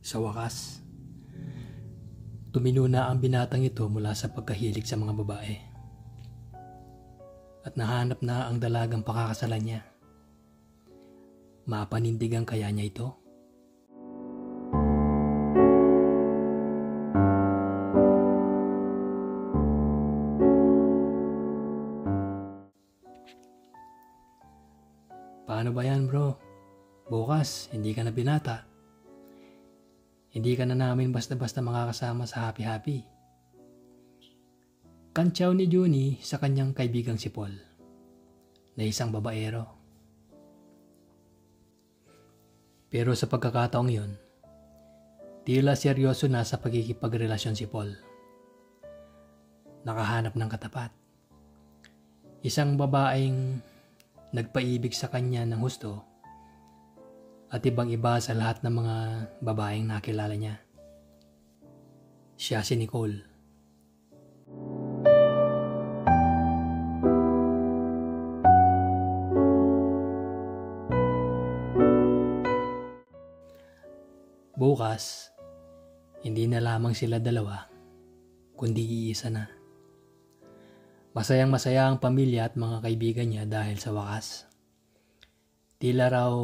Sa wakas, tumino na ang binatang ito mula sa pagkahilig sa mga babae. At nahanap na ang dalagang pakakasalan niya. Mapanindigan kaya niya ito? Paano ba yan, bro? Bukas, hindi ka na binata. Hindi ka na namin basta-basta makakasama sa happy-happy. Kantsaw ni Juni sa kanyang kaibigang si Paul, na isang babaero. Pero sa pagkakataong yun, tila seryoso na sa pagkikipagrelasyon si Paul. Nakahanap ng katapat. Isang babaeng nagpaibig sa kanya ng husto at ibang-iba sa lahat ng mga babaeng nakilala niya. Siya si Nicole. Bukas, hindi na lamang sila dalawa, kundi iisa na. Masayang-masaya ang pamilya at mga kaibigan niya dahil sa wakas, tila raw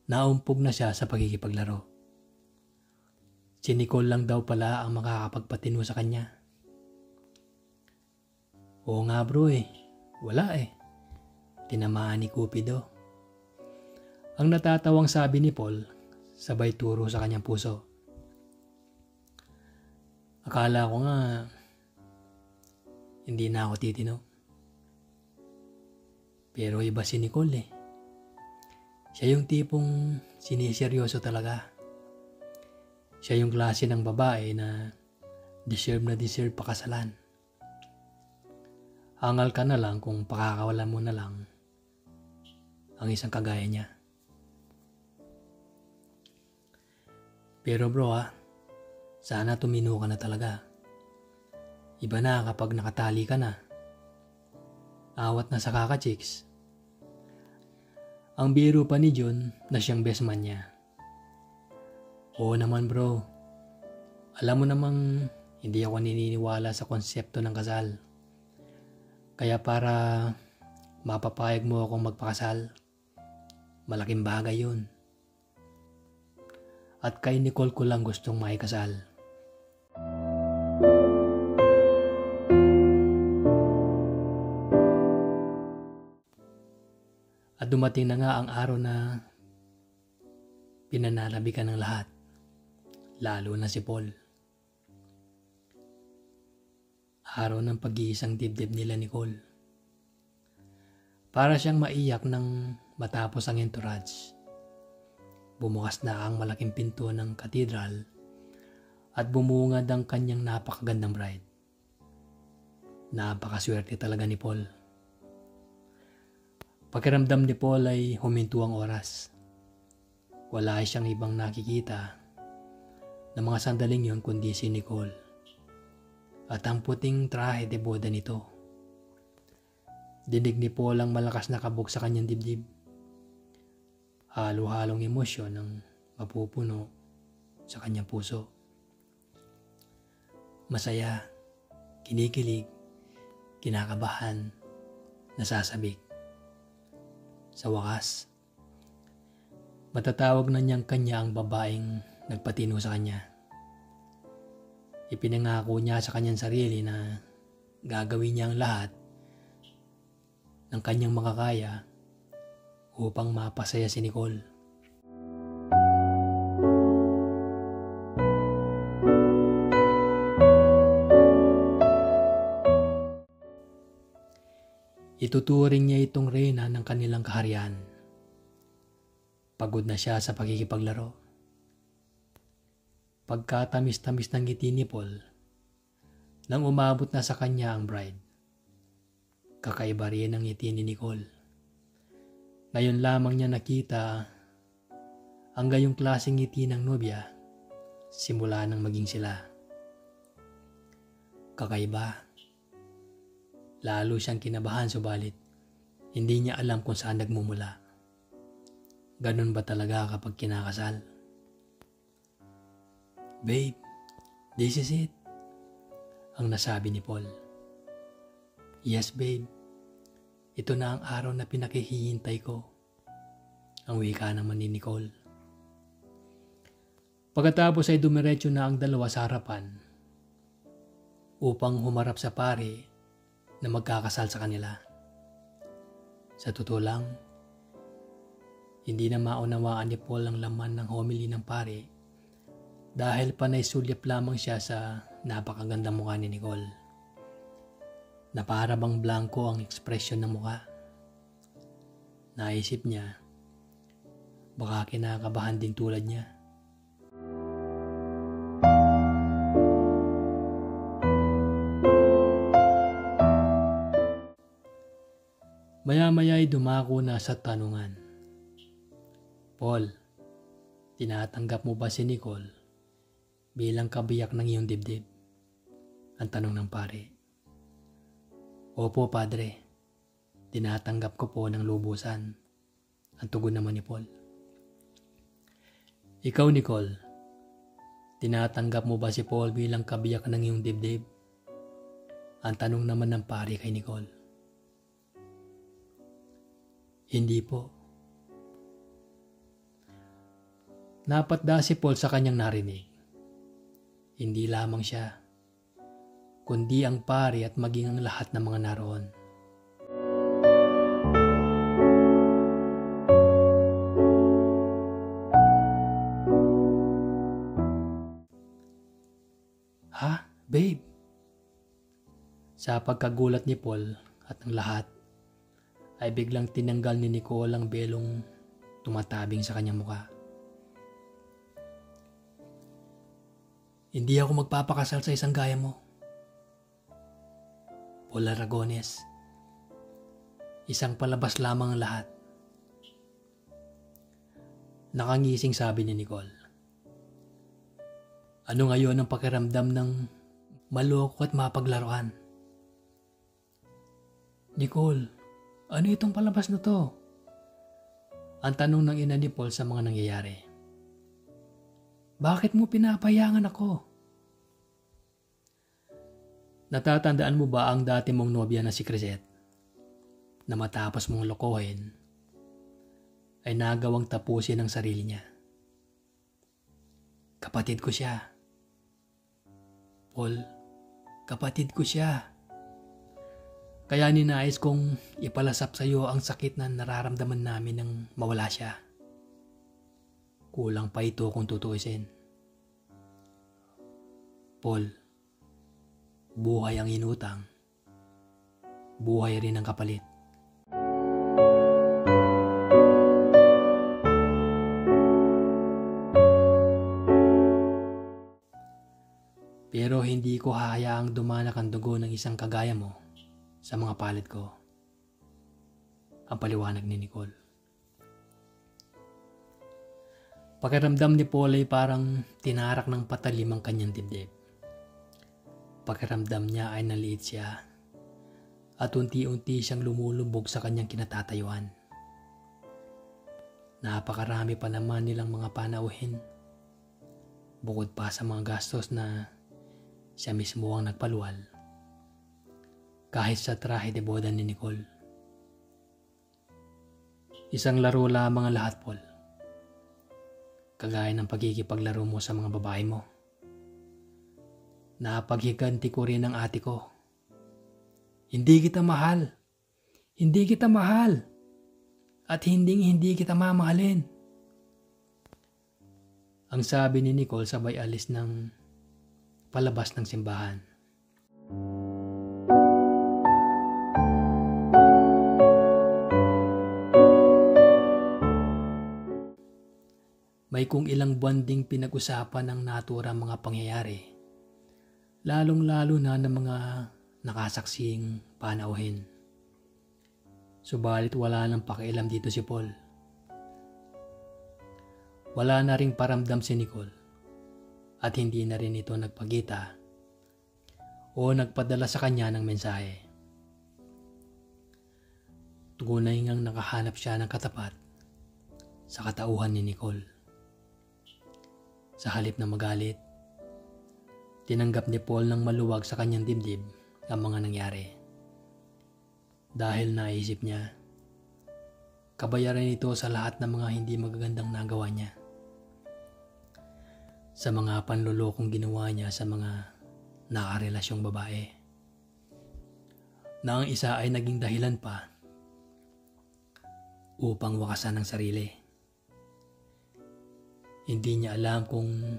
naumpog na siya sa pagkikipaglaro. Si Nicole lang daw pala ang makakapagpatino sa kanya. Oo nga bro wala Tinamaan ni Cupido. Ang natatawang sabi ni Paul, sabay turo sa kanyang puso. Akala ko nga, hindi na ako titino. Pero iba si Nicole Siya yung tipong siniseryoso talaga. Siya yung klase ng babae na deserve pakasalan. Hangal ka na lang kung pakakawalan mo na lang ang isang kagaya niya. Pero bro sana tumino ka na talaga. Iba na kapag nakatali ka na. Awat na sa kaka-chicks. Ang biro pa ni John na siyang best man niya. Oo naman bro. Alam mo namang hindi ako naniniwala sa konsepto ng kasal. Kaya para mapapayag mo akong magpakasal, malaking bagay yun. At kay Nicole ko lang gustong maikasal. At dumating na nga ang araw na pinanalabi ka ng lahat, lalo na si Paul. Araw ng pag-iisang dibdib nila Nicole. Para siyang maiyak nang matapos ang entourage. Bumukas na ang malaking pinto ng katedral at bumungad ang kanyang napakagandang bride. Napakaswerte talaga ni Paul. Pakiramdam ni Paul ay huminto ang oras. Wala siyang ibang nakikita na mga sandaling yon kundi si Nicole. At ang puting trahe de boda nito. Dinig ni Paul ang malakas na kabog sa kanyang dibdib. Halo-halong emosyon ang mapupuno sa kanyang puso. Masaya, kinikilig, kinakabahan, nasasabik. Sa wakas, matatawag na niyang kanya ang babaeng nagpatino sa kanya. Ipinangako niya sa kanyang sarili na gagawin niya ang lahat ng kanyang makakaya upang mapasaya si Nicole. Ituturing niya itong reyna ng kanilang kaharian. Pagod na siya sa pagkikipaglaro. Pagkatamis-tamis ng ngiti ni Paul, nang umabot na sa kanya ang bride. Kakaiba rin ang ngiti ni Nicole. Ngayon lamang niya nakita ang gayong klaseng ngiti ng nobya simula nang maging sila. Kakaiba. Lalo siyang kinabahan subalit hindi niya alam kung saan nagmumula. Ganun ba talaga kapag kinakasal? Babe, this is it. Ang nasabi ni Paul. Yes babe, ito na ang araw na pinakihihintay ko. Ang wika naman ni Nicole. Pagkatapos ay dumiretso na ang dalawa sa harapan upang humarap sa pari na magkakasal sa kanila. Sa totoo lang, hindi na maunawaan ni Paul ang laman ng homily ng pari dahil panay sulyap lamang siya sa napakagandang mukha ni Nicole. Na para bang blanco ang ekspresyon ng mukha. Naisip niya, baka kinakabahan din tulad niya. Maya-maya ay dumako na sa tanungan. Paul, tinatanggap mo ba si Nicole bilang kabiyak ng iyong dibdib? Ang tanong ng pare. Opo, padre. Tinatanggap ko po ng lubusan. Ang tugon naman ni Paul. Ikaw, Nicole, tinatanggap mo ba si Paul bilang kabiyak ng iyong dibdib? Ang tanong naman ng pare kay Nicole. Hindi po. Napatda si Paul sa kanyang narinig. Hindi lamang siya, kundi ang pare at maging ang lahat ng mga naroon. Ha? Babe? Sa pagkagulat ni Paul at ang lahat, ay biglang tinanggal ni Nicole ang belong tumatabing sa kanyang mukha. Hindi ako magpapakasal sa isang gaya mo. Paul Aragones, isang palabas lamang ang lahat. Nakangising sabi ni Nicole. Ano ngayon ang pakiramdam ng maloko at mapaglaruan? Nicole, ano itong palabas na to? Ang tanong ng ina ni Paul sa mga nangyayari. Bakit mo pinapayangan ako? Natatandaan mo ba ang dati mong nobya na si Crisette? Na matapos mong lokohin, ay nagawang tapusin ang sarili niya. Kapatid ko siya. Paul, kapatid ko siya. Kaya ninais kong ipalasap sa iyo ang sakit na nararamdaman namin nang mawala siya. Kulang pa ito kung tutuusin. Paul, buhay ang inutang. Buhay rin ang kapalit. Pero hindi ko hahayaang dumanak ang dugo ng isang kagaya mo sa mga palit ko. Ang paliwanag ni Nicole. Pakiramdam ni Paul ay parang tinarak ng patalim ang kanyang dibdib. Pakiramdam niya ay naliit siya at unti-unti siyang lumulubog sa kanyang kinatatayuan. Napakarami pa naman nilang mga panauhin. Bukod pa sa mga gastos na siya mismo ang nagpaluwal. Kahit sa trahe de boda ni Nicole. Isang laro lamang ang lahat, Paul. Kagaya ng pagkikipaglaro mo sa mga babae mo. Napaghiganti ko rin ang ate ko. Hindi kita mahal. Hindi kita mahal. At hindi kita mamahalin. Ang sabi ni Nicole sabay alis ng palabas ng simbahan. May kung ilang buwan ding pinag-usapan ng naturang mga pangyayari, lalong-lalo na ng mga nakasaksing panauhin. Subalit wala nang pakialam dito si Paul. Wala na ring paramdam si Nicole at hindi na rin ito nagpagita o nagpadala sa kanya ng mensahe. Tunay ngang nakahanap siya ng katapat sa katauhan ni Nicole. Sa halip na magalit Tinanggap ni Paul ng maluwag sa kanyang dibdib ang mga nangyari. Dahil naisip niya, kabayaran ito sa lahat ng mga hindi magagandang nagawa niya. Sa mga panlulokong ginawa niya sa mga nakarelasyong babae. Na ang isa ay naging dahilan pa upang wakasan ang sarili. Hindi niya alam kung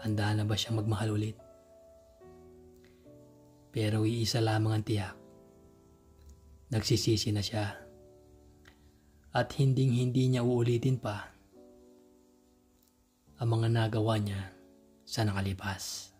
handa na ba siya magmahal ulit. Pero iisa lamang ang tiyak. Nagsisisi na siya. At hindi niya uulitin pa ang mga nagawa niya sa nakalipas.